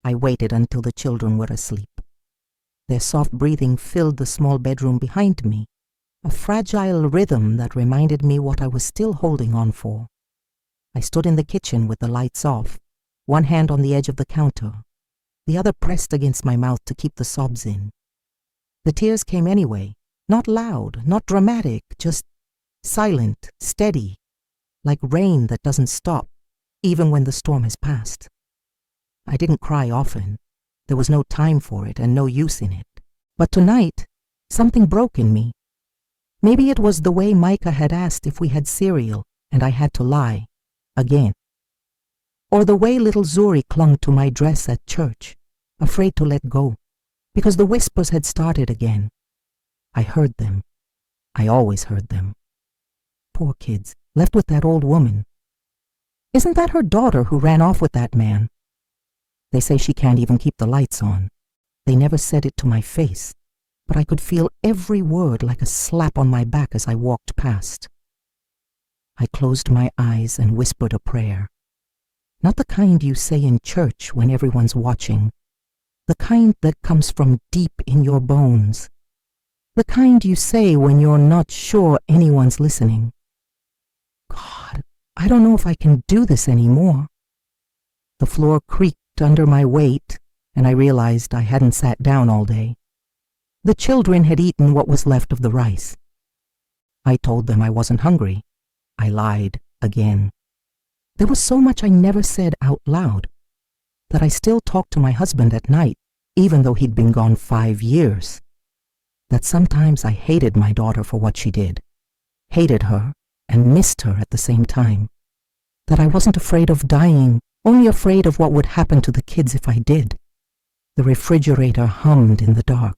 I waited until the children were asleep. Their soft breathing filled the small bedroom behind me, a fragile rhythm that reminded me what I was still holding on for. I stood in the kitchen with the lights off, one hand on the edge of the counter, the other pressed against my mouth to keep the sobs in. The tears came anyway, not loud, not dramatic, just silent, steady, like rain that doesn't stop, even when the storm has passed. I didn't cry often. There was no time for it and no use in it. But tonight, something broke in me. Maybe it was the way Micah had asked if we had cereal and I had to lie, again. Or the way little Zuri clung to my dress at church, afraid to let go, because the whispers had started again. I heard them. I always heard them. Poor kids, left with that old woman. Isn't that her daughter who ran off with that man? They say she can't even keep the lights on. They never said it to my face, but I could feel every word like a slap on my back as I walked past. I closed my eyes and whispered a prayer. Not the kind you say in church when everyone's watching. The kind that comes from deep in your bones. The kind you say when you're not sure anyone's listening. God, I don't know if I can do this anymore. The floor creaked under my weight, and I realized I hadn't sat down all day. The children had eaten what was left of the rice. I told them I wasn't hungry. I lied again. There was so much I never said out loud, that I still talked to my husband at night, even though he'd been gone 5 years. That sometimes I hated my daughter for what she did, hated her and missed her at the same time. That I wasn't afraid of dying, only afraid of what would happen to the kids if I did. The refrigerator hummed in the dark.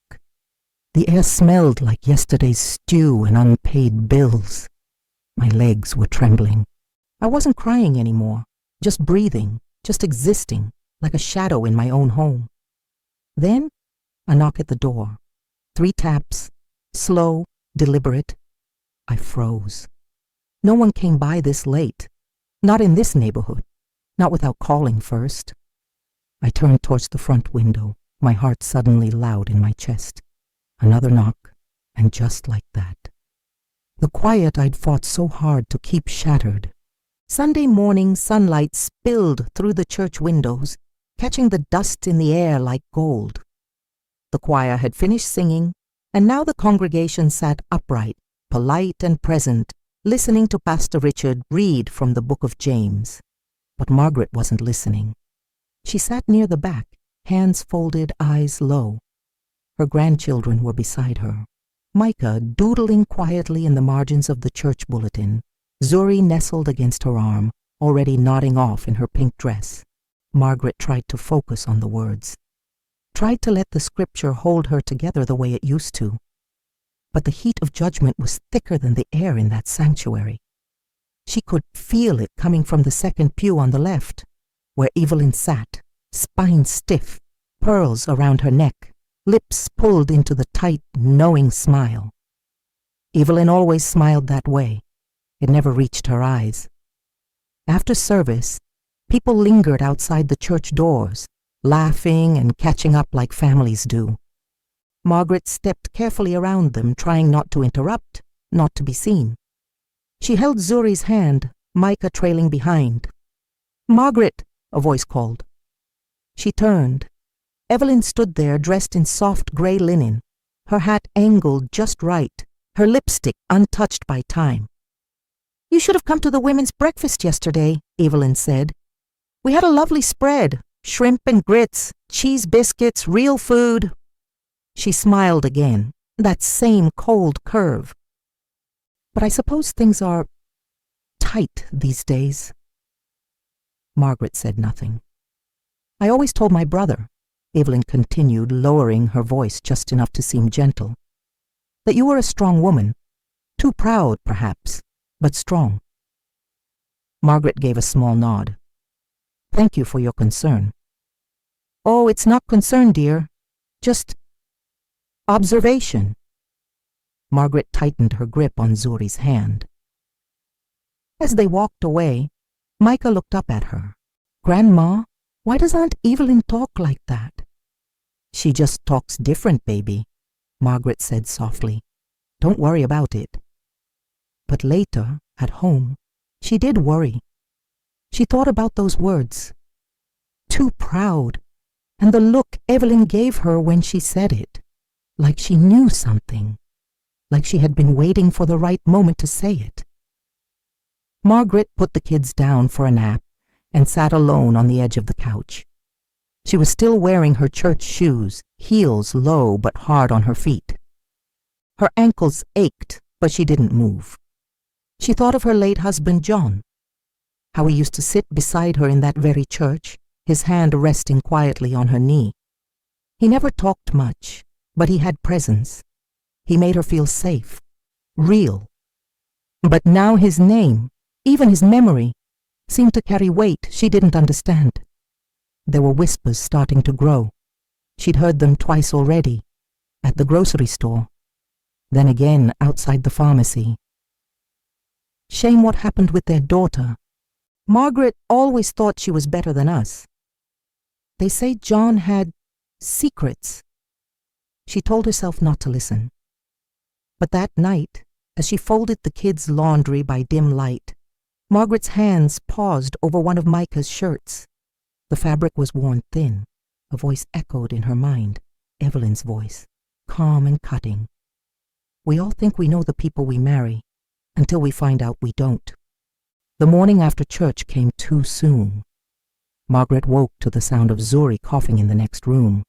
The air smelled like yesterday's stew and unpaid bills. My legs were trembling. I wasn't crying anymore, just breathing, just existing, like a shadow in my own home. Then, a knock at the door. 3 taps, slow, deliberate. I froze. No one came by this late. Not in this neighborhood. Not without calling first. I turned towards the front window, my heart suddenly loud in my chest. Another knock, and just like that. The quiet I'd fought so hard to keep shattered. Sunday morning sunlight spilled through the church windows, catching the dust in the air like gold. The choir had finished singing, and now the congregation sat upright, polite and present, listening to Pastor Richard read from the book of James. But Margaret wasn't listening. She sat near the back, hands folded, eyes low. Her grandchildren were beside her. Micah doodling quietly in the margins of the church bulletin. Zuri nestled against her arm, already nodding off in her pink dress. Margaret tried to focus on the words. Tried to let the scripture hold her together the way it used to. But the heat of judgment was thicker than the air in that sanctuary. She could feel it coming from the second pew on the left, where Evelyn sat, spine stiff, pearls around her neck, lips pulled into the tight, knowing smile. Evelyn always smiled that way. It never reached her eyes. After service, people lingered outside the church doors, laughing and catching up like families do. Margaret stepped carefully around them, trying not to interrupt, not to be seen. She held Zuri's hand, Micah trailing behind. "Margaret," a voice called. She turned. Evelyn stood there dressed in soft gray linen, her hat angled just right, her lipstick untouched by time. "You should have come to the women's breakfast yesterday," Evelyn said. "We had a lovely spread, shrimp and grits, cheese biscuits, real food." She smiled again, that same cold curve. "But I suppose things are tight these days." Margaret said nothing. "I always told my brother," Evelyn continued, lowering her voice just enough to seem gentle, "that you were a strong woman. Too proud, perhaps, but strong." Margaret gave a small nod. "Thank you for your concern." "Oh, it's not concern, dear. Just observation." Margaret tightened her grip on Zuri's hand. As they walked away, Micah looked up at her. "Grandma, Why does Aunt Evelyn talk like that? She just talks different, baby, Margaret said softly. Don't worry about it. But later, at home, she did worry. She thought about those words. Too proud, and the look Evelyn gave her when she said it, like she knew something, like she had been waiting for the right moment to say it. Margaret put the kids down for a nap and sat alone on the edge of the couch. She was still wearing her church shoes, heels low but hard on her feet. Her ankles ached, but she didn't move. She thought of her late husband, John, how he used to sit beside her in that very church, his hand resting quietly on her knee. He never talked much, but he had presence. He made her feel safe, real. But now his name, even his memory, seemed to carry weight she didn't understand. There were whispers starting to grow. She'd heard them twice already, at the grocery store, then again outside the pharmacy. Shame what happened with their daughter. Margaret always thought she was better than us. They say John had secrets. She told herself not to listen. But that night, as she folded the kids' laundry by dim light, Margaret's hands paused over one of Micah's shirts. The fabric was worn thin. A voice echoed in her mind, Evelyn's voice, calm and cutting. We all think we know the people we marry, until we find out we don't. The morning after church came too soon. Margaret woke to the sound of Zuri coughing in the next room,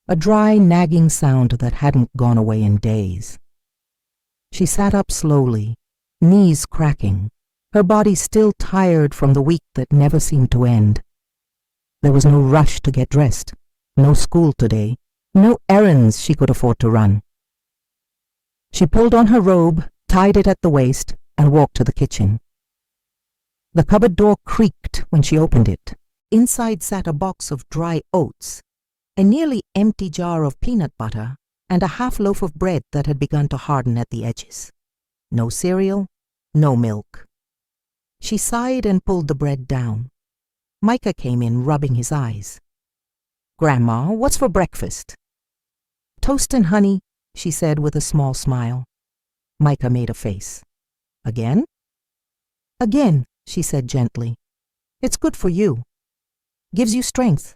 a dry, nagging sound that hadn't gone away in days. She sat up slowly, knees cracking, her body still tired from the week that never seemed to end. There was no rush to get dressed, no school today, no errands she could afford to run. She pulled on her robe, tied it at the waist, and walked to the kitchen. The cupboard door creaked when she opened it. Inside sat a box of dry oats, a nearly empty jar of peanut butter, and a half loaf of bread that had begun to harden at the edges. No cereal, no milk. She sighed and pulled the bread down. Micah came in, rubbing his eyes. "Grandma, what's for breakfast?" "Toast and honey," she said with a small smile. Micah made a face. "Again?" "Again," she said gently. "It's good for you. Gives you strength."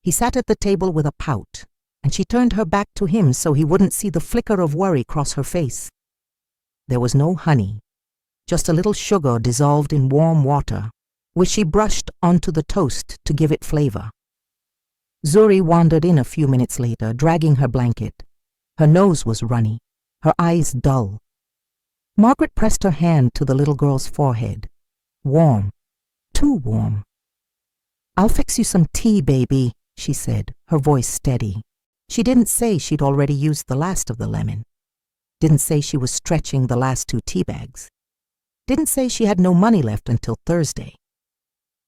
He sat at the table with a pout, and she turned her back to him so he wouldn't see the flicker of worry cross her face. There was no honey, just a little sugar dissolved in warm water, which she brushed onto the toast to give it flavor. Zuri wandered in a few minutes later, dragging her blanket. Her nose was runny, her eyes dull. Margaret pressed her hand to the little girl's forehead. Warm, too warm. "I'll fix you some tea, baby," she said, her voice steady. She didn't say she'd already used the last of the lemon. Didn't say she was stretching the last 2 tea bags. Didn't say she had no money left until Thursday.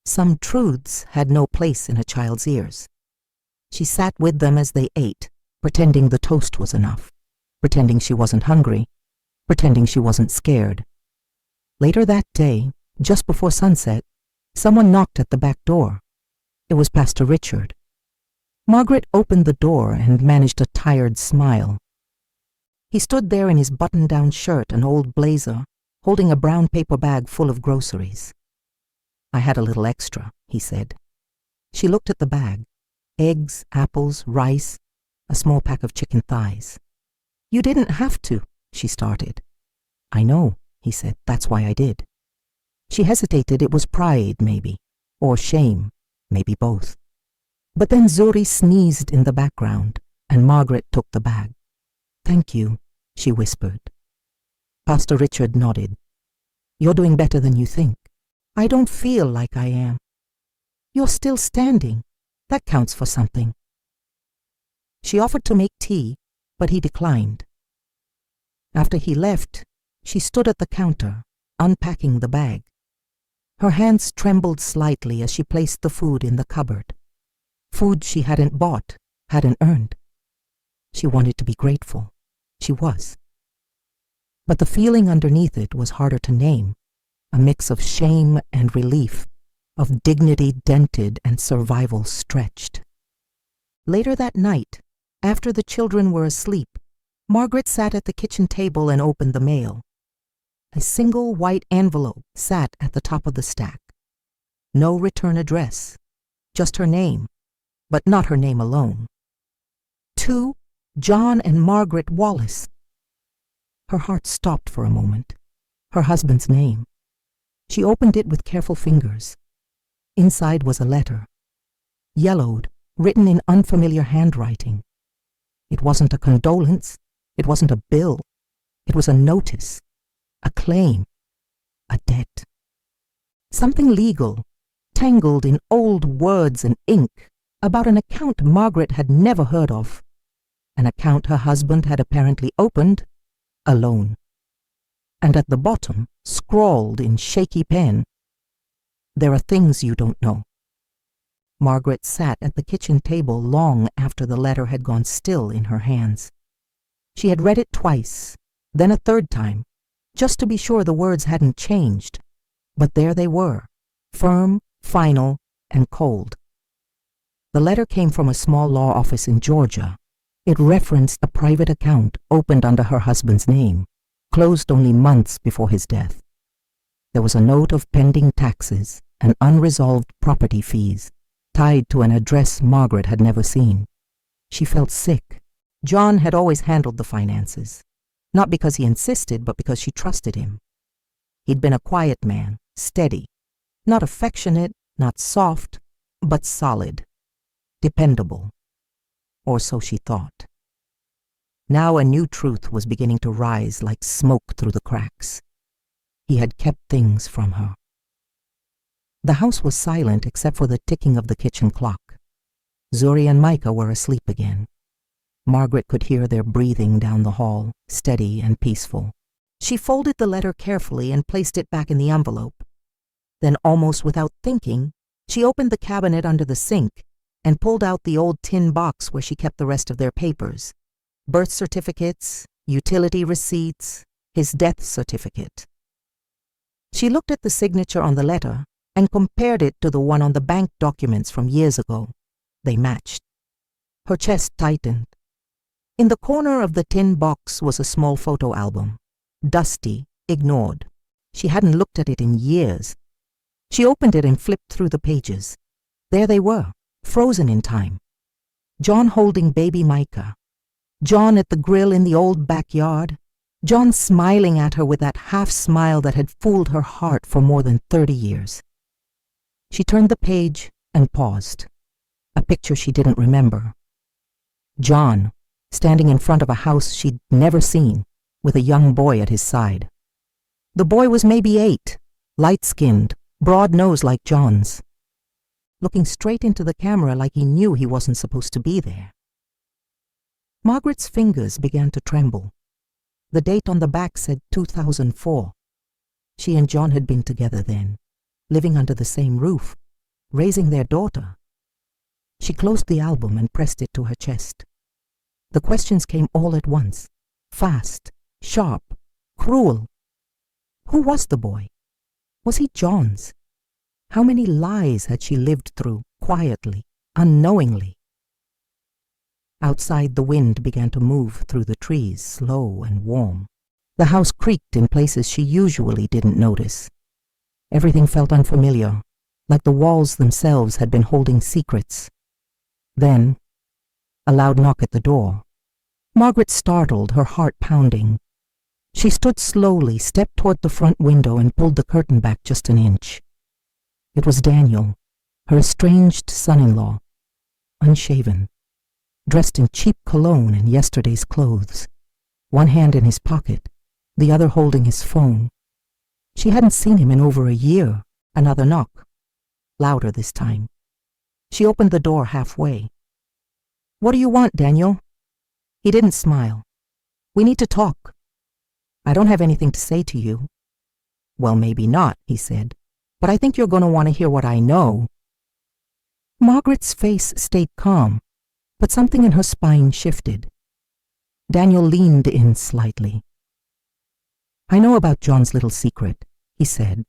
Some truths had no place in a child's ears. She sat with them as they ate, pretending the toast was enough, pretending she wasn't hungry, pretending she wasn't scared. Later that day, just before sunset, someone knocked at the back door. It was Pastor Richard. Margaret opened the door and managed a tired smile. He stood there in his button-down shirt and old blazer, holding a brown paper bag full of groceries. "I had a little extra," he said. She looked at the bag. Eggs, apples, rice, a small pack of chicken thighs. "You didn't have to," she started. "I know," he said. "That's why I did." She hesitated. It was pride, maybe, or shame, maybe both. But then Zuri sneezed in the background, and Margaret took the bag. "Thank you," she whispered. Pastor Richard nodded. "You're doing better than you think." "I don't feel like I am." "You're still standing. That counts for something." She offered to make tea, but he declined. After he left, she stood at the counter, unpacking the bag. Her hands trembled slightly as she placed the food in the cupboard. Food she hadn't bought, hadn't earned. She wanted to be grateful. She was. But the feeling underneath it was harder to name, a mix of shame and relief, of dignity dented and survival stretched. Later that night, after the children were asleep, Margaret sat at the kitchen table and opened the mail. A single white envelope sat at the top of the stack. No return address, just her name, but not her name alone. To John and Margaret Wallace. Her heart stopped for a moment. Her husband's name. She opened it with careful fingers. Inside was a letter, yellowed, written in unfamiliar handwriting. It wasn't a condolence. It wasn't a bill. It was a notice, a claim, a debt. Something legal, tangled in old words and ink, about an account Margaret had never heard of, an account her husband had apparently opened alone. And at the bottom, scrawled in shaky pen, "There are things you don't know." Margaret sat at the kitchen table long after the letter had gone still in her hands. She had read it twice, then a third time, just to be sure the words hadn't changed. But there they were, firm, final, and cold. The letter came from a small law office in Georgia. It referenced a private account opened under her husband's name, closed only months before his death. There was a note of pending taxes and unresolved property fees, tied to an address Margaret had never seen. She felt sick. John had always handled the finances, not because he insisted, but because she trusted him. He'd been a quiet man, steady, not affectionate, not soft, but solid, dependable. Or so she thought. Now a new truth was beginning to rise like smoke through the cracks. He had kept things from her. The house was silent except for the ticking of the kitchen clock. Zuri and Micah were asleep again. Margaret could hear their breathing down the hall, steady and peaceful. She folded the letter carefully and placed it back in the envelope. Then, almost without thinking, she opened the cabinet under the sink and pulled out the old tin box where she kept the rest of their papers: birth certificates, utility receipts, his death certificate. She looked at the signature on the letter and compared it to the one on the bank documents from years ago. They matched. Her chest tightened. In the corner of the tin box was a small photo album, dusty, ignored. She hadn't looked at it in years. She opened it and flipped through the pages. There they were, frozen in time. John holding baby Micah. John at the grill in the old backyard. John smiling at her with that half-smile that had fooled her heart for more than 30 years. She turned the page and paused. A picture she didn't remember. John, standing in front of a house she'd never seen, with a young boy at his side. The boy was maybe 8, light-skinned, broad nose like John's, looking straight into the camera like he knew he wasn't supposed to be there. Margaret's fingers began to tremble. The date on the back said 2004. She and John had been together then, living under the same roof, raising their daughter. She closed the album and pressed it to her chest. The questions came all at once, fast, sharp, cruel. Who was the boy? Was he John's? How many lies had she lived through, quietly, unknowingly? Outside, the wind began to move through the trees, slow and warm. The house creaked in places she usually didn't notice. Everything felt unfamiliar, like the walls themselves had been holding secrets. Then, a loud knock at the door. Margaret startled, her heart pounding. She stood slowly, stepped toward the front window and pulled the curtain back just an inch. It was Daniel, her estranged son-in-law, unshaven, dressed in cheap cologne and yesterday's clothes, one hand in his pocket, the other holding his phone. She hadn't seen him in over a year. Another knock, louder this time. She opened the door halfway. "What do you want, Daniel?" He didn't smile. "We need to talk." "I don't have anything to say to you." "Well, maybe not," he said, "but I think you're going to want to hear what I know." Margaret's face stayed calm, but something in her spine shifted. Daniel leaned in slightly. "I know about John's little secret," he said,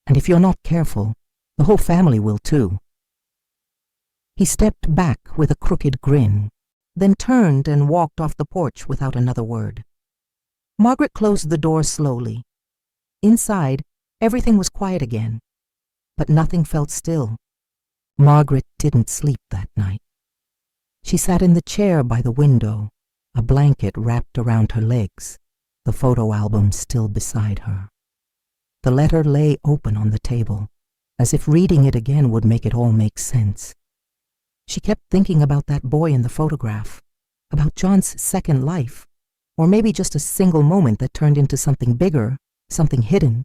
"and if you're not careful, The whole family will too." He stepped back with a crooked grin, then turned and walked off the porch without another word. Margaret closed the door slowly. Inside, everything was quiet again, but nothing felt still. Margaret didn't sleep that night. She sat in the chair by the window, a blanket wrapped around her legs, the photo album still beside her. The letter lay open on the table, as if reading it again would make it all make sense. She kept thinking about that boy in the photograph, about John's second life, or maybe just a single moment that turned into something bigger, something hidden.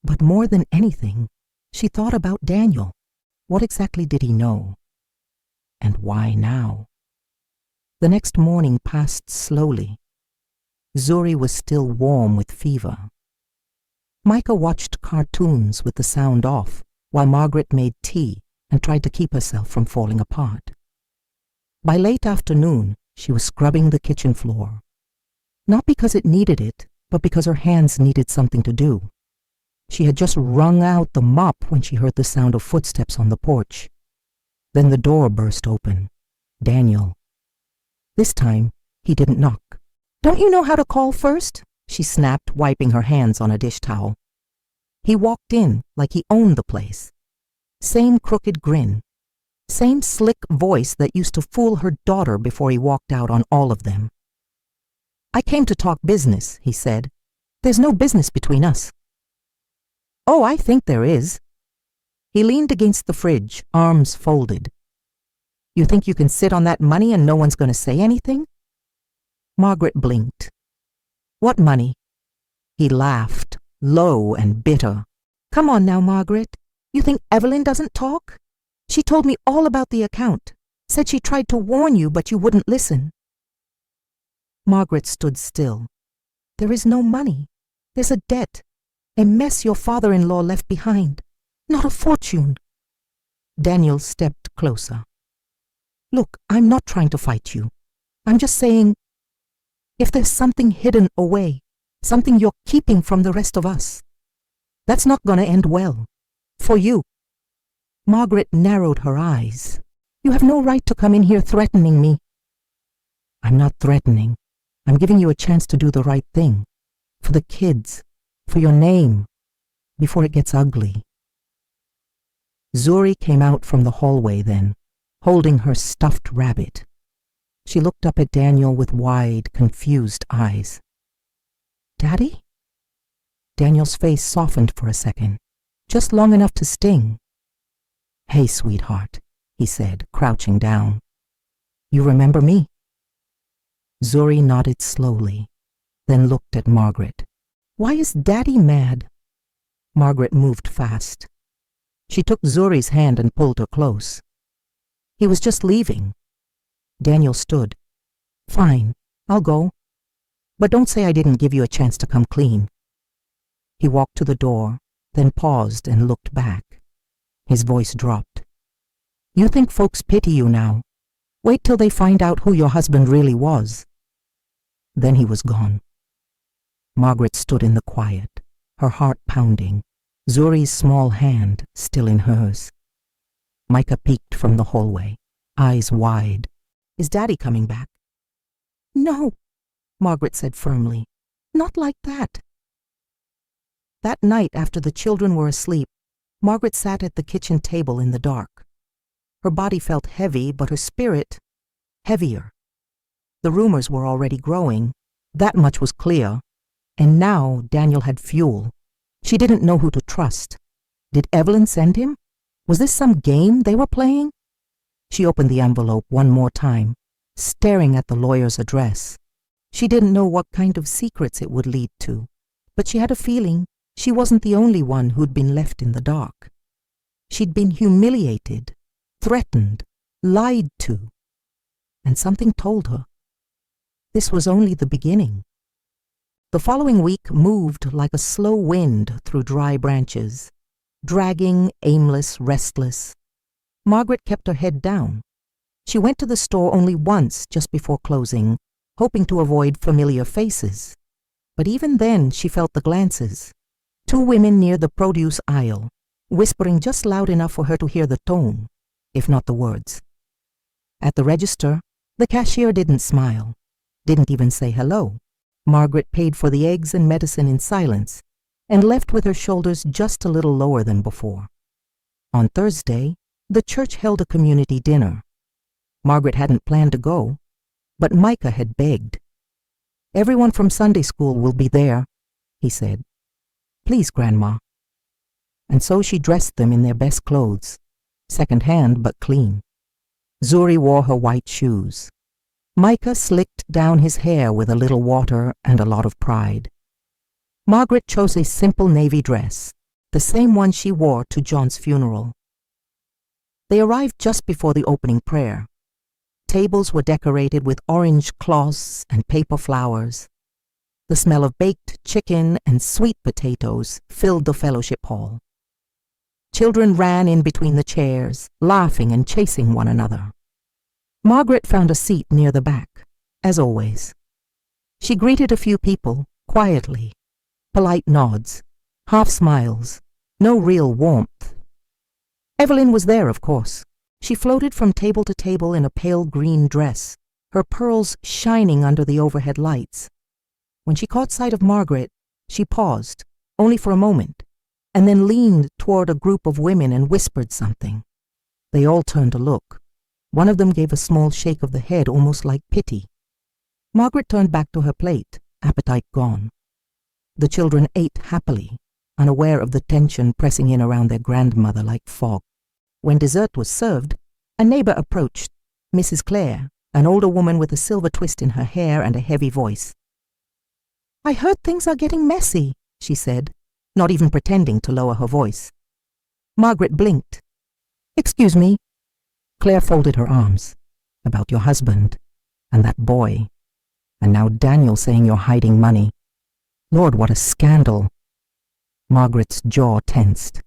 But more than anything, she thought about Daniel. What exactly did he know? And why now? The next morning passed slowly. Zuri was still warm with fever. Micah watched cartoons with the sound off while Margaret made tea and tried to keep herself from falling apart. By late afternoon, she was scrubbing the kitchen floor. Not because it needed it, but because her hands needed something to do. She had just wrung out the mop when she heard the sound of footsteps on the porch. Then the door burst open. Daniel. This time, he didn't knock. "Don't you know how to call first?" she snapped, wiping her hands on a dish towel. He walked in like he owned the place. Same crooked grin. Same slick voice that used to fool her daughter before he walked out on all of them. "I came to talk business," he said. "There's no business between us." "Oh, I think there is." He leaned against the fridge, arms folded. "You think you can sit on that money and no one's going to say anything?" Margaret blinked. "What money?" He laughed, low and bitter. "Come on now, Margaret. You think Evelyn doesn't talk? She told me all about the account. Said she tried to warn you, but you wouldn't listen." Margaret stood still. "There is no money. There's a debt. A mess your father-in-law left behind. Not a fortune." Daniel stepped closer. "Look, I'm not trying to fight you. I'm just saying, if there's something hidden away, something you're keeping from the rest of us, that's not going to end well. For you." Margaret narrowed her eyes. "You have no right to come in here threatening me." "I'm not threatening. I'm giving you a chance to do the right thing. For the kids. For your name. Before it gets ugly." Zuri came out from the hallway then, holding her stuffed rabbit. She looked up at Daniel with wide, confused eyes. "Daddy?" Daniel's face softened for a second, just long enough to sting. "Hey, sweetheart," he said, crouching down. "You remember me?" Zuri nodded slowly, then looked at Margaret. "Why is Daddy mad?" Margaret moved fast. She took Zuri's hand and pulled her close. "He was just leaving." Daniel stood. "Fine, I'll go. But don't say I didn't give you a chance to come clean." He walked to the door, then paused and looked back. His voice dropped. "You think folks pity you now. Wait till they find out who your husband really was." Then he was gone. Margaret stood in the quiet, her heart pounding, Zuri's small hand still in hers. Micah peeked from the hallway, eyes wide. "Is Daddy coming back?" "No," Margaret said firmly. "Not like that." That night, after the children were asleep, Margaret sat at the kitchen table in the dark. Her body felt heavy, but her spirit heavier. The rumors were already growing. That much was clear. And now Daniel had fuel. She didn't know who to trust. Did Evelyn send him? Was this some game they were playing? She opened the envelope one more time, staring at the lawyer's address. She didn't know what kind of secrets it would lead to, but she had a feeling she wasn't the only one who'd been left in the dark. She'd been humiliated, threatened, lied to, and something told her this was only the beginning. The following week moved like a slow wind through dry branches, dragging, aimless, restless. Margaret kept her head down. She went to the store only once just before closing, hoping to avoid familiar faces. But even then she felt the glances. 2 women near the produce aisle, whispering just loud enough for her to hear the tone, if not the words. At the register, the cashier didn't smile, didn't even say hello. Margaret paid for the eggs and medicine in silence and left with her shoulders just a little lower than before. On Thursday, the church held a community dinner. Margaret hadn't planned to go, but Micah had begged. "Everyone from Sunday school will be there," he said. "Please, Grandma." And so she dressed them in their best clothes, second-hand but clean. Zuri wore her white shoes. Micah slicked down his hair with a little water and a lot of pride. Margaret chose a simple navy dress, the same one she wore to John's funeral. They arrived just before the opening prayer. Tables were decorated with orange cloths and paper flowers. The smell of baked chicken and sweet potatoes filled the fellowship hall. Children ran in between the chairs, laughing and chasing one another. Margaret found a seat near the back, as always. She greeted a few people, quietly. Polite nods, half smiles, no real warmth. Evelyn was there, of course. She floated from table to table in a pale green dress, her pearls shining under the overhead lights. When she caught sight of Margaret, she paused, only for a moment, and then leaned toward a group of women and whispered something. They all turned to look. One of them gave a small shake of the head, almost like pity. Margaret turned back to her plate, appetite gone. The children ate happily, unaware of the tension pressing in around their grandmother like fog. When dessert was served, a neighbor approached, Mrs. Clare, an older woman with a silver twist in her hair and a heavy voice. "I heard things are getting messy," she said, not even pretending to lower her voice. Margaret blinked. "Excuse me." Claire folded her arms. "About your husband, and that boy, and now Daniel saying you're hiding money. Lord, what a scandal." Margaret's jaw tensed.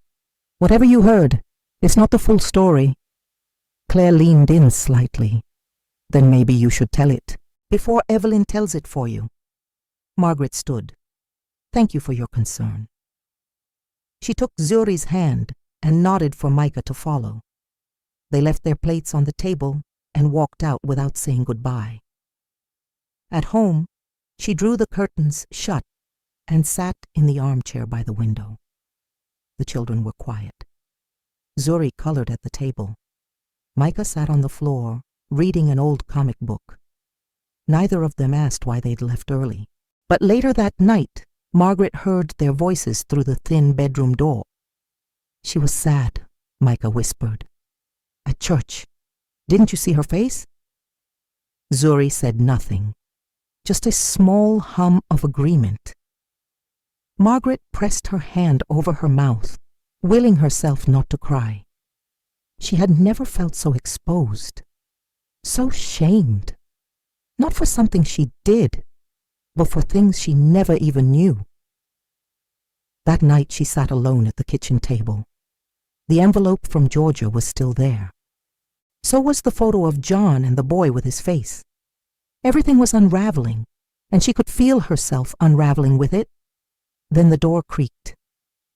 "Whatever you heard, it's not the full story." Claire leaned in slightly. "Then maybe you should tell it, before Evelyn tells it for you." Margaret stood. "Thank you for your concern." She took Zuri's hand and nodded for Micah to follow. They left their plates on the table and walked out without saying goodbye. At home, she drew the curtains shut and sat in the armchair by the window. The children were quiet. Zuri colored at the table. Micah sat on the floor, reading an old comic book. Neither of them asked why they'd left early. But later that night, Margaret heard their voices through the thin bedroom door. "She was sad," Micah whispered. "At church. Didn't you see her face?" Zuri said nothing, just a small hum of agreement. Margaret pressed her hand over her mouth, willing herself not to cry. She had never felt so exposed, so shamed, not for something she did, but for things she never even knew. That night she sat alone at the kitchen table. The envelope from Georgia was still there. So was the photo of John and the boy with his face. Everything was unraveling, and she could feel herself unraveling with it. Then the door creaked.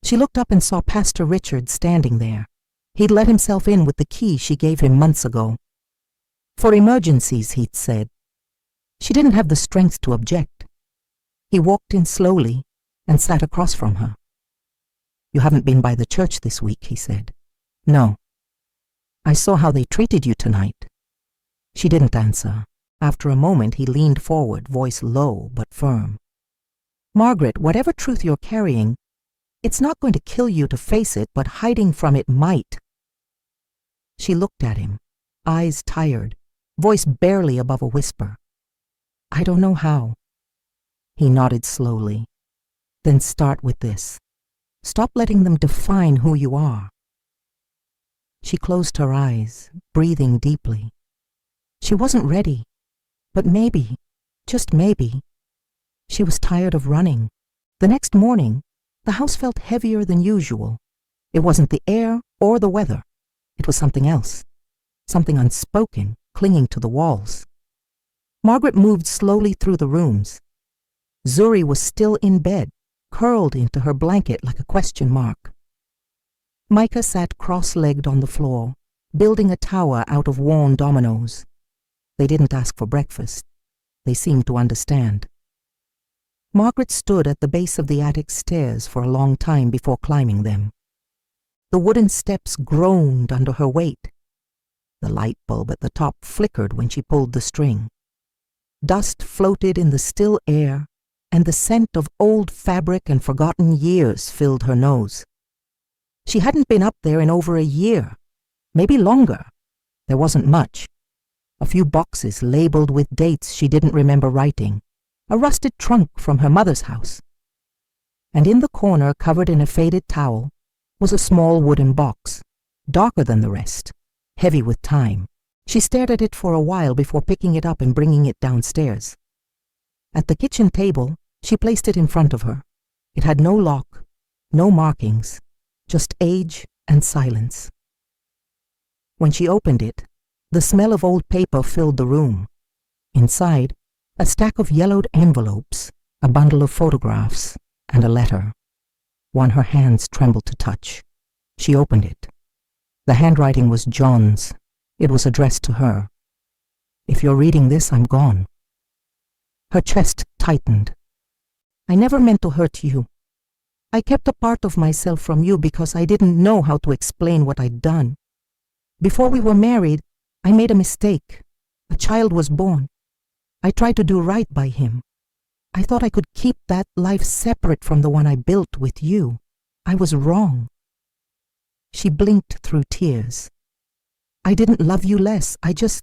She looked up and saw Pastor Richard standing there. He'd let himself in with the key she gave him months ago. For emergencies, he'd said. She didn't have the strength to object. He walked in slowly and sat across from her. "You haven't been by the church this week," he said. "No." "I saw how they treated you tonight." She didn't answer. After a moment, he leaned forward, voice low but firm. "Margaret, whatever truth you're carrying, it's not going to kill you to face it, but hiding from it might." She looked at him, eyes tired, voice barely above a whisper. "I don't know how." He nodded slowly. "Then start with this. Stop letting them define who you are." She closed her eyes, breathing deeply. She wasn't ready, but maybe, just maybe. She was tired of running. The next morning, the house felt heavier than usual. It wasn't the air or the weather. It was something else, something unspoken, clinging to the walls. Margaret moved slowly through the rooms. Zuri was still in bed, curled into her blanket like a question mark. Micah sat cross-legged on the floor, building a tower out of worn dominoes. They didn't ask for breakfast. They seemed to understand. Margaret stood at the base of the attic stairs for a long time before climbing them. The wooden steps groaned under her weight. The light bulb at the top flickered when she pulled the string. Dust floated in the still air, and the scent of old fabric and forgotten years filled her nose. She hadn't been up there in over a year, maybe longer. There wasn't much. A few boxes labeled with dates she didn't remember writing, a rusted trunk from her mother's house. And in the corner, covered in a faded towel, was a small wooden box, darker than the rest, heavy with time. She stared at it for a while before picking it up and bringing it downstairs. At the kitchen table, she placed it in front of her. It had no lock, no markings, just age and silence. When she opened it, the smell of old paper filled the room. Inside, a stack of yellowed envelopes, a bundle of photographs, and a letter. One her hands trembled to touch. She opened it. The handwriting was John's. It was addressed to her. "If you're reading this, I'm gone." Her chest tightened. "I never meant to hurt you. I kept a part of myself from you because I didn't know how to explain what I'd done. Before we were married, I made a mistake. A child was born. I tried to do right by him. I thought I could keep that life separate from the one I built with you. I was wrong." She blinked through tears. "I didn't love you less. I just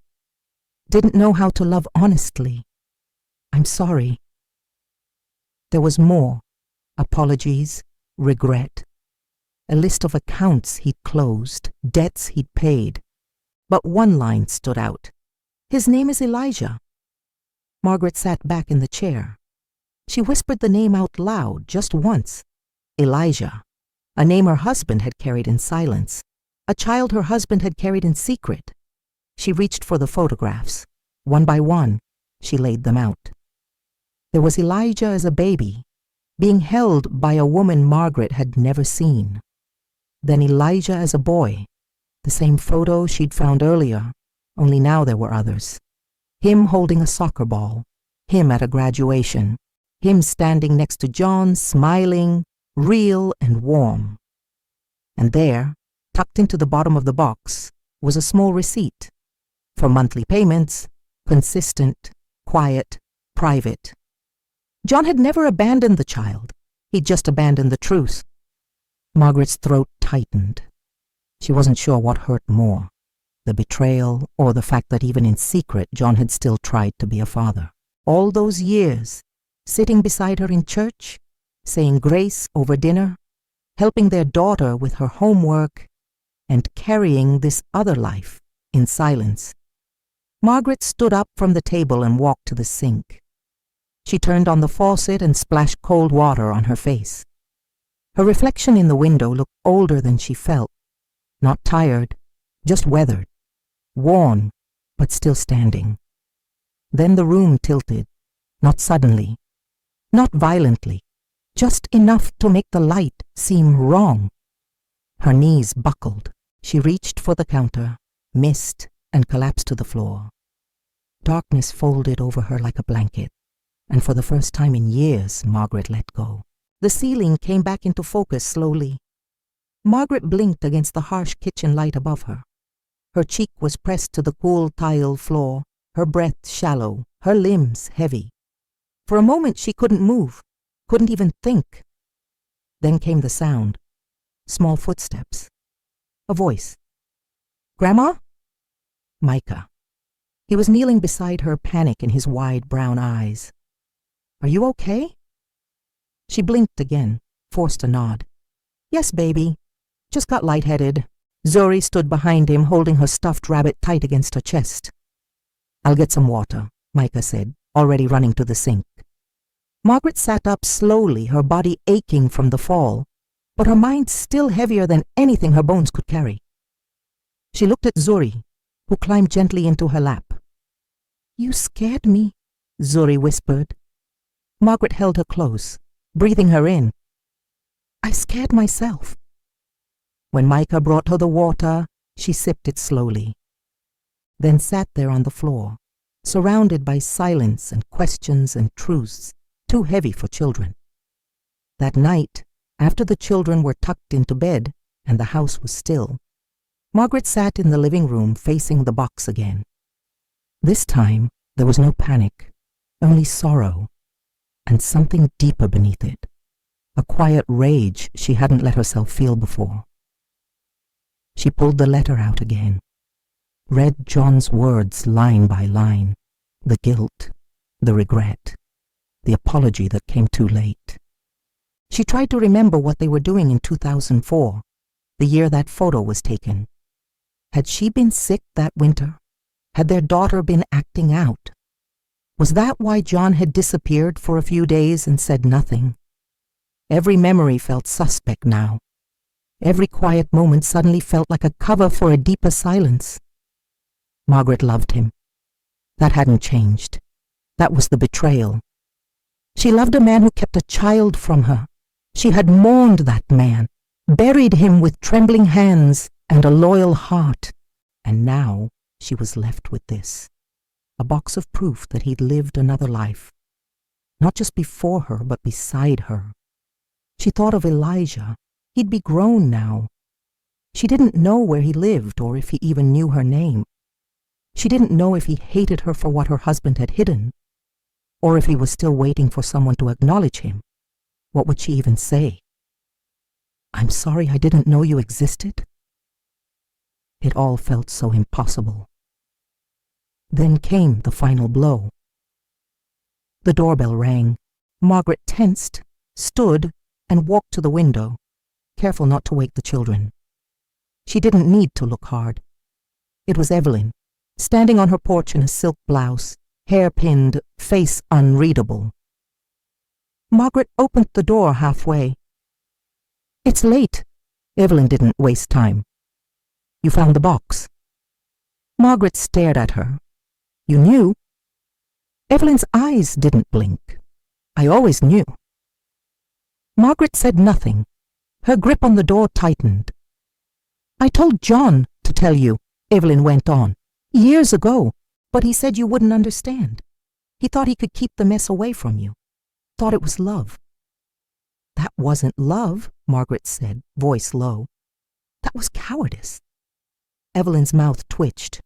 didn't know how to love honestly. I'm sorry." There was more. Apologies, regret, a list of accounts he'd closed, debts he'd paid. But one line stood out. "His name is Elijah." Margaret sat back in the chair. She whispered the name out loud just once. Elijah, a name her husband had carried in silence, a child her husband had carried in secret. She reached for the photographs. One by one, she laid them out. There was Elijah as a baby, being held by a woman Margaret had never seen. Then Elijah as a boy, the same photo she'd found earlier, only now there were others. Him holding a soccer ball, him at a graduation, him standing next to John, smiling, real and warm. And there, tucked into the bottom of the box, was a small receipt for monthly payments, consistent, quiet, private. John had never abandoned the child. He'd just abandoned the truth. Margaret's throat tightened. She wasn't sure what hurt more, the betrayal or the fact that even in secret John had still tried to be a father. All those years, sitting beside her in church, saying grace over dinner, helping their daughter with her homework, and carrying this other life in silence. Margaret stood up from the table and walked to the sink. She turned on the faucet and splashed cold water on her face. Her reflection in the window looked older than she felt, not tired, just weathered, worn, but still standing. Then the room tilted, not suddenly, not violently, just enough to make the light seem wrong. Her knees buckled. She reached for the counter, missed, and collapsed to the floor. Darkness folded over her like a blanket, and for the first time in years, Margaret let go. The ceiling came back into focus slowly. Margaret blinked against the harsh kitchen light above her. Her cheek was pressed to the cool tile floor, her breath shallow, her limbs heavy. For a moment she couldn't move, couldn't even think. Then came the sound. Small footsteps. A voice. "Grandma?" Micah. He was kneeling beside her, panic in his wide brown eyes. "Are you okay?" She blinked again, forced a nod. "Yes, baby. Just got lightheaded." Zuri stood behind him, holding her stuffed rabbit tight against her chest. "I'll get some water," Micah said, already running to the sink. Margaret sat up slowly, her body aching from the fall, but her mind still heavier than anything her bones could carry. She looked at Zuri, who climbed gently into her lap. "You scared me," Zuri whispered. Margaret held her close, breathing her in. "I scared myself." When Micah brought her the water, she sipped it slowly, then sat there on the floor, surrounded by silence and questions and truths too heavy for children. That night, after the children were tucked into bed and the house was still, Margaret sat in the living room facing the box again. This time, there was no panic, only sorrow, and something deeper beneath it, a quiet rage she hadn't let herself feel before. She pulled the letter out again, read John's words line by line, the guilt, the regret, the apology that came too late. She tried to remember what they were doing in 2004, the year that photo was taken. Had she been sick that winter? Had their daughter been acting out? Was that why John had disappeared for a few days and said nothing? Every memory felt suspect now. Every quiet moment suddenly felt like a cover for a deeper silence. Margaret loved him. That hadn't changed. That was the betrayal. She loved a man who kept a child from her. She had mourned that man, buried him with trembling hands and a loyal heart. And now she was left with this, a box of proof that he'd lived another life, not just before her, but beside her. She thought of Elijah. He'd be grown now. She didn't know where he lived or if he even knew her name. She didn't know if he hated her for what her husband had hidden, or if he was still waiting for someone to acknowledge him. What would she even say? "I'm sorry I didn't know you existed." It all felt so impossible. Then came the final blow. The doorbell rang. Margaret tensed, stood, and walked to the window, careful not to wake the children. She didn't need to look hard. It was Evelyn, standing on her porch in a silk blouse, hair pinned, face unreadable. Margaret opened the door halfway. "It's late." Evelyn didn't waste time. "You found the box?" Margaret stared at her. "You knew?" Evelyn's eyes didn't blink. "I always knew." Margaret said nothing. Her grip on the door tightened. "I told John to tell you," Evelyn went on, "years ago, but he said you wouldn't understand. He thought he could keep the mess away from you. Thought it was love." "That wasn't love," Margaret said, voice low. "That was cowardice." Evelyn's mouth twitched.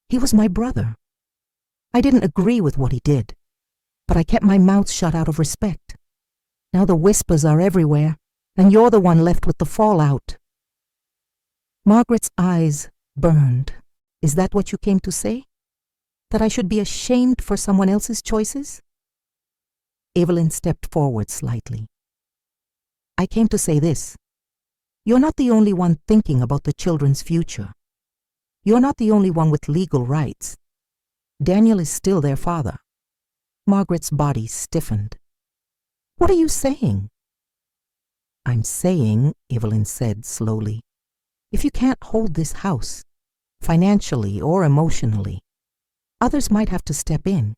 "He was my brother. I didn't agree with what he did, but I kept my mouth shut out of respect. Now the whispers are everywhere, and you're the one left with the fallout." Margaret's eyes burned. "Is that what you came to say? That I should be ashamed for someone else's choices?" Evelyn stepped forward slightly. "I came to say this. You're not the only one thinking about the children's future. You're not the only one with legal rights. Daniel is still their father." Margaret's body stiffened. "What are you saying?" "I'm saying," Evelyn said slowly, "if you can't hold this house, financially or emotionally, others might have to step in."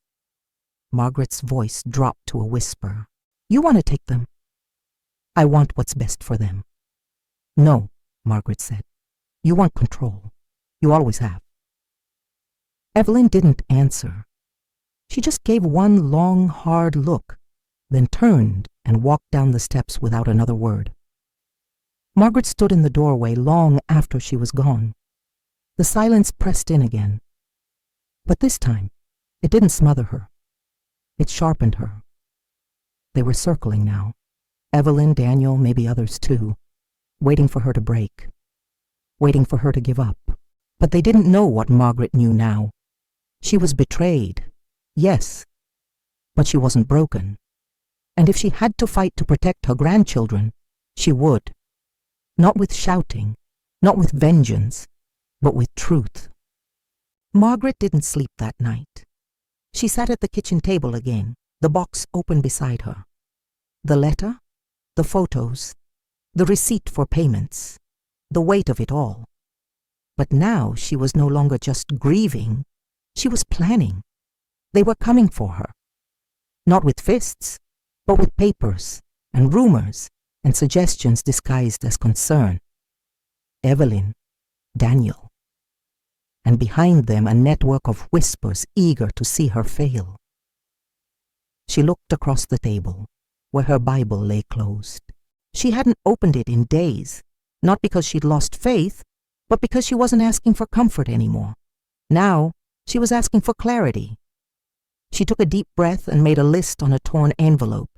Margaret's voice dropped to a whisper. "You want to take them?" "I want what's best for them." "No," Margaret said. "You want control. You always have." Evelyn didn't answer. She just gave one long, hard look, then turned and walked down the steps without another word. Margaret stood in the doorway long after she was gone. The silence pressed in again. But this time, it didn't smother her. It sharpened her. They were circling now. Evelyn, Daniel, maybe others too, waiting for her to break, waiting for her to give up. But they didn't know what Margaret knew now. She was betrayed, yes, but she wasn't broken. And if she had to fight to protect her grandchildren, she would. Not with shouting, not with vengeance, but with truth. Margaret didn't sleep that night. She sat at the kitchen table again, the box open beside her. The letter, the photos, the receipt for payments, the weight of it all. But now she was no longer just grieving, she was planning. They were coming for her. Not with fists, but with papers and rumors and suggestions disguised as concern. Evelyn, Daniel. And behind them a network of whispers eager to see her fail. She looked across the table, where her Bible lay closed. She hadn't opened it in days, not because she'd lost faith, but because she wasn't asking for comfort anymore. Now, she was asking for clarity. She took a deep breath and made a list on a torn envelope.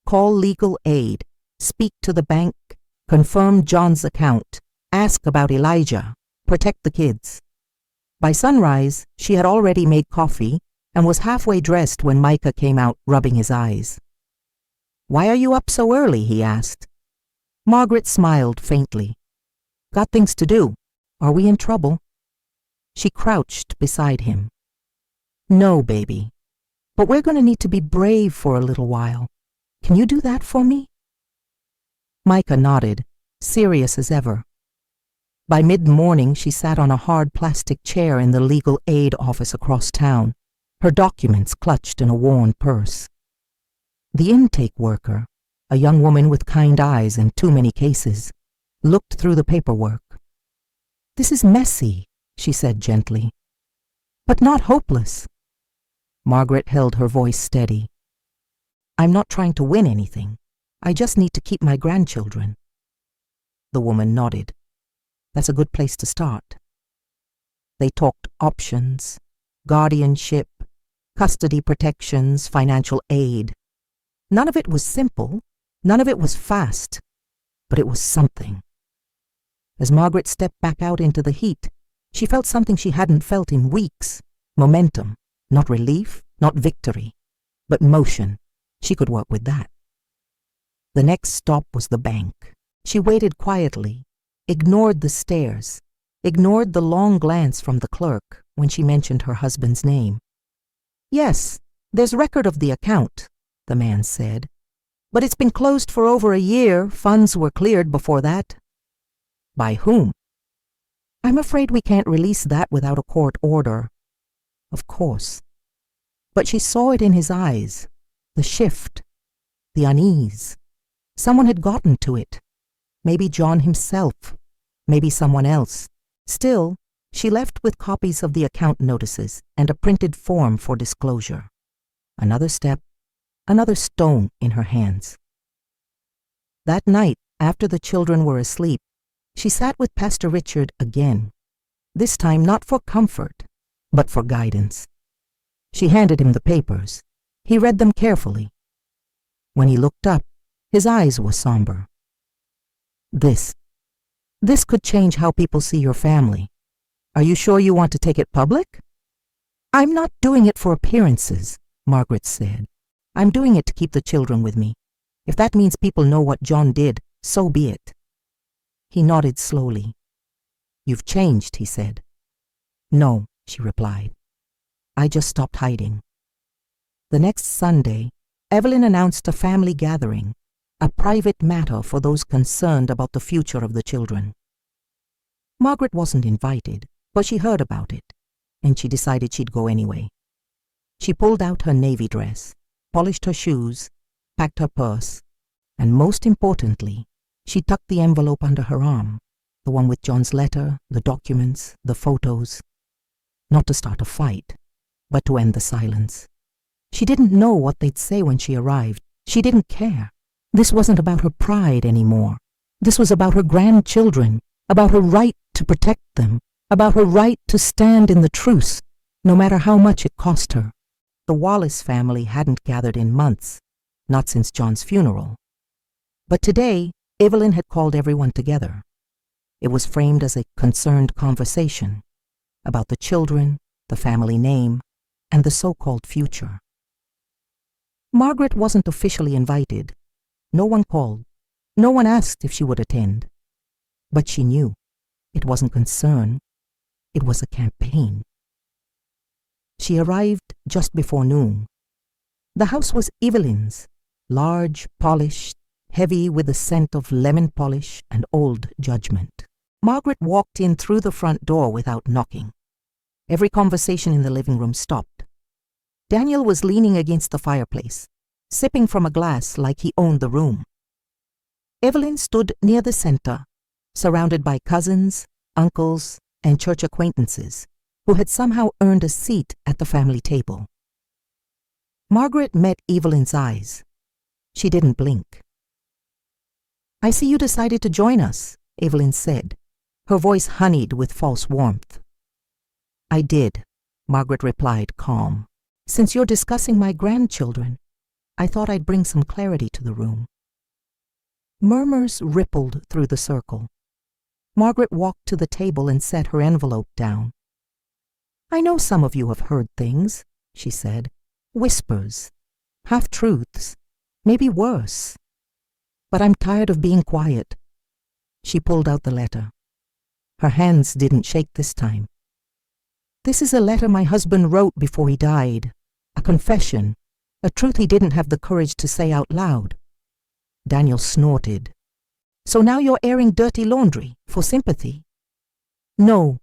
Call legal aid, speak to the bank, confirm John's account, ask about Elijah, protect the kids. By sunrise, she had already made coffee and was halfway dressed when Micah came out, rubbing his eyes. "Why are you up so early?" he asked. Margaret smiled faintly. "Got things to do. Are we in trouble?" She crouched beside him. "No, baby. But we're going to need to be brave for a little while. Can you do that for me?" Micah nodded, serious as ever. By mid-morning, she sat on a hard plastic chair in the legal aid office across town, her documents clutched in a worn purse. The intake worker, a young woman with kind eyes and too many cases, looked through the paperwork. "This is messy," she said gently, "but not hopeless." Margaret held her voice steady. "I'm not trying to win anything. I just need to keep my grandchildren." The woman nodded. "That's a good place to start." They talked options, guardianship, custody protections, financial aid. None of it was simple, none of it was fast, but it was something. As Margaret stepped back out into the heat, she felt something she hadn't felt in weeks. Momentum, not relief, not victory, but motion. She could work with that. The next stop was the bank. She waited quietly, ignored the stares, ignored the long glance from the clerk when she mentioned her husband's name. "Yes, there's record of the account," the man said. "But it's been closed for over a year. Funds were cleared before that." "By whom?" "I'm afraid we can't release that without a court order." Of course. But she saw it in his eyes, the shift, the unease. Someone had gotten to it. Maybe John himself, maybe someone else. Still, she left with copies of the account notices and a printed form for disclosure. Another step, another stone in her hands. That night, after the children were asleep, she sat with Pastor Richard again, this time not for comfort, but for guidance. She handed him the papers. He read them carefully. When he looked up, his eyes were somber. This could change how people see your family. Are you sure you want to take it public?" "I'm not doing it for appearances," Margaret said. "I'm doing it to keep the children with me. If that means people know what John did, so be it." He nodded slowly. "You've changed," he said. "No," she replied. "I just stopped hiding." The next Sunday, Evelyn announced a family gathering, a private matter for those concerned about the future of the children. Margaret wasn't invited, but she heard about it, and she decided she'd go anyway. She pulled out her navy dress, polished her shoes, packed her purse, and most importantly, she tucked the envelope under her arm, the one with John's letter, the documents, the photos. Not to start a fight, but to end the silence. She didn't know what they'd say when she arrived. She didn't care. This wasn't about her pride anymore. This was about her grandchildren, about her right to protect them, about her right to stand in the truce, no matter how much it cost her. The Wallace family hadn't gathered in months, not since John's funeral. But today, Evelyn had called everyone together. It was framed as a concerned conversation about the children, the family name, and the so-called future. Margaret wasn't officially invited. No one called. No one asked if she would attend. But she knew. It wasn't concern. It was a campaign. She arrived just before noon. The house was Evelyn's, large, polished, heavy with the scent of lemon polish and old judgment. Margaret walked in through the front door without knocking. Every conversation in the living room stopped. Daniel was leaning against the fireplace, sipping from a glass like he owned the room. Evelyn stood near the center, surrounded by cousins, uncles, and church acquaintances who had somehow earned a seat at the family table. Margaret met Evelyn's eyes. She didn't blink. "I see you decided to join us," Evelyn said, her voice honeyed with false warmth. "I did," Margaret replied, calm. "Since you're discussing my grandchildren, I thought I'd bring some clarity to the room." Murmurs rippled through the circle. Margaret walked to the table and set her envelope down. "I know some of you have heard things," she said. "Whispers, half-truths, maybe worse. But I'm tired of being quiet." She pulled out the letter. Her hands didn't shake this time. "This is a letter my husband wrote before he died. A confession, a truth he didn't have the courage to say out loud." Daniel snorted. "So now you're airing dirty laundry for sympathy?" "No,"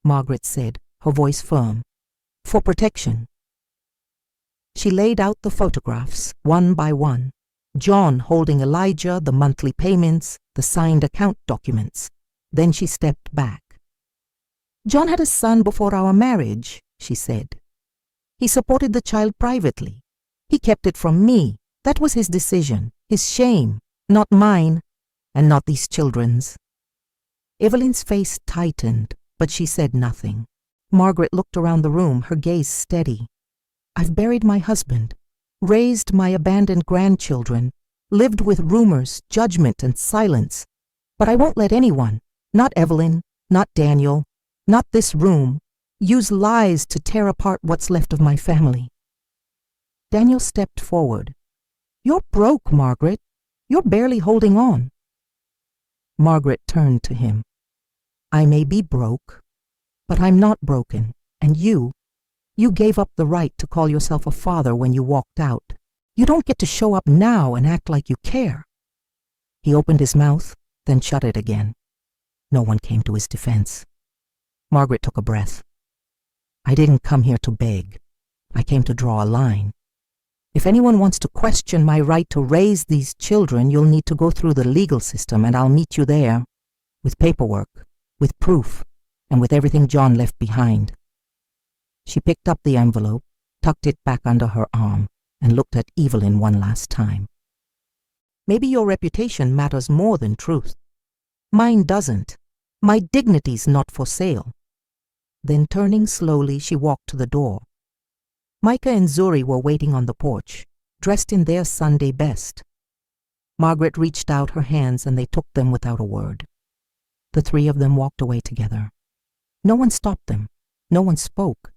Margaret said, her voice firm. "For protection." She laid out the photographs, one by one. John holding Elijah, the monthly payments, the signed account documents. Then she stepped back. "John had a son before our marriage," she said. "He supported the child privately. He kept it from me. That was his decision, his shame, not mine, and not these children's." Evelyn's face tightened, but she said nothing. Margaret looked around the room, her gaze steady. "I've buried my husband, raised my abandoned grandchildren, lived with rumors, judgment, and silence, but I won't let anyone, not Evelyn, not Daniel, not this room, use lies to tear apart what's left of my family." Daniel stepped forward. "You're broke, Margaret. You're barely holding on." Margaret turned to him. "I may be broke, but I'm not broken, and you gave up the right to call yourself a father when you walked out. You don't get to show up now and act like you care." He opened his mouth, then shut it again. No one came to his defense. Margaret took a breath. "I didn't come here to beg. I came to draw a line. If anyone wants to question my right to raise these children, you'll need to go through the legal system, and I'll meet you there, with paperwork, with proof, and with everything John left behind." She picked up the envelope, tucked it back under her arm, and looked at Evelyn one last time. "Maybe your reputation matters more than truth. Mine doesn't. My dignity's not for sale." Then turning slowly, she walked to the door. Micah and Zuri were waiting on the porch, dressed in their Sunday best. Margaret reached out her hands and they took them without a word. The three of them walked away together. No one stopped them. No one spoke.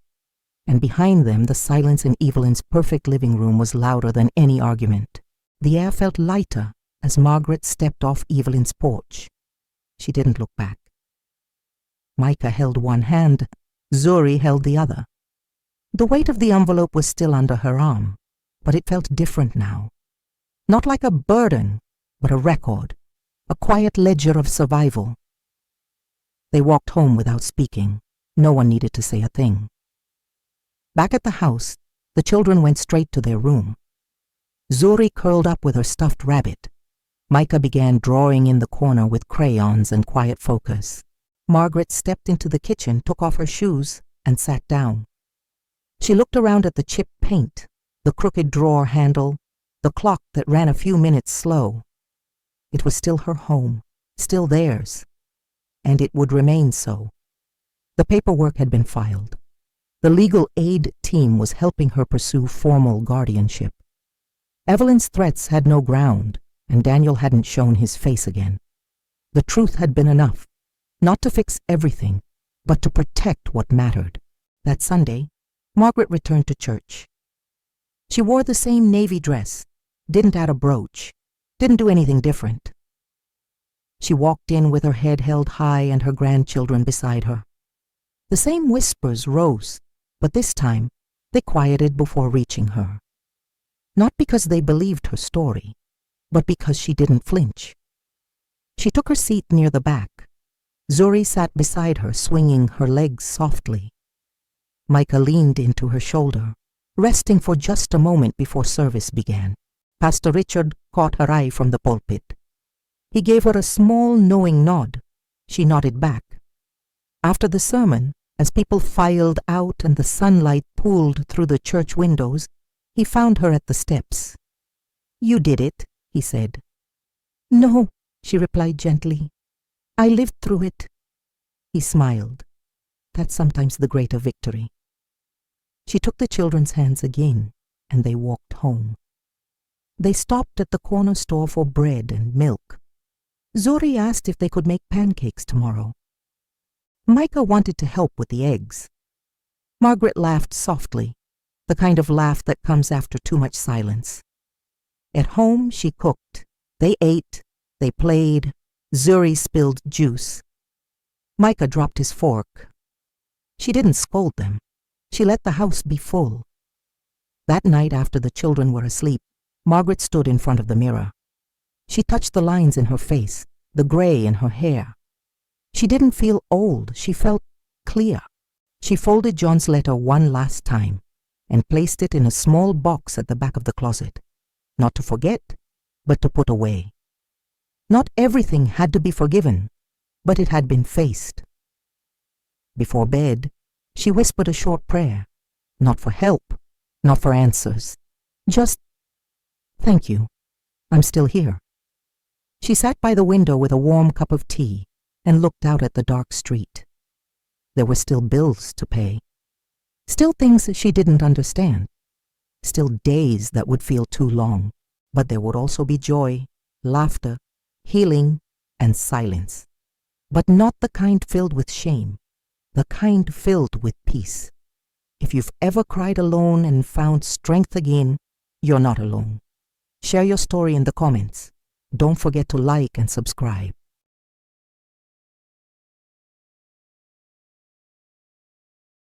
And behind them, the silence in Evelyn's perfect living room was louder than any argument. The air felt lighter as Margaret stepped off Evelyn's porch. She didn't look back. Micah held one hand, Zuri held the other. The weight of the envelope was still under her arm, but it felt different now. Not like a burden, but a record, a quiet ledger of survival. They walked home without speaking. No one needed to say a thing. Back at the house, the children went straight to their room. Zuri curled up with her stuffed rabbit. Micah began drawing in the corner with crayons and quiet focus. Margaret stepped into the kitchen, took off her shoes, and sat down. She looked around at the chipped paint, the crooked drawer handle, the clock that ran a few minutes slow. It was still her home, still theirs, and it would remain so. The paperwork had been filed. The legal aid team was helping her pursue formal guardianship. Evelyn's threats had no ground, and Daniel hadn't shown his face again. The truth had been enough, not to fix everything, but to protect what mattered. That Sunday, Margaret returned to church. She wore the same navy dress, didn't add a brooch, didn't do anything different. She walked in with her head held high and her grandchildren beside her. The same whispers rose, but this time they quieted before reaching her. Not because they believed her story, but because she didn't flinch. She took her seat near the back. Zuri sat beside her, swinging her legs softly. Micah leaned into her shoulder, resting for just a moment before service began. Pastor Richard caught her eye from the pulpit. He gave her a small, knowing nod, She nodded back. After the sermon, as people filed out and the sunlight pooled through the church windows, he found her at the steps. "You did it," he said. "No," she replied gently. "I lived through it." He smiled. That's sometimes the greater victory. She took the children's hands again, and they walked home. They stopped at the corner store for bread and milk. Zuri asked if they could make pancakes tomorrow. Micah wanted to help with the eggs. Margaret laughed softly, the kind of laugh that comes after too much silence. At home, she cooked. They ate. They played. Zuri spilled juice. Micah dropped his fork. She didn't scold them. She let the house be full. That night, after the children were asleep, Margaret stood in front of the mirror. She touched the lines in her face, the gray in her hair. She didn't feel old. She felt clear. She folded John's letter one last time and placed it in a small box at the back of the closet. Not to forget, but to put away. Not everything had to be forgiven, but it had been faced. Before bed, she whispered a short prayer, not for help, not for answers, just, "Thank you, I'm still here." She sat by the window with a warm cup of tea and looked out at the dark street. There were still bills to pay, still things she didn't understand, still days that would feel too long, but there would also be joy, laughter, healing, and silence. But not the kind filled with shame, the kind filled with peace. If you've ever cried alone and found strength again, you're not alone. Share your story in the comments. Don't forget to like and subscribe.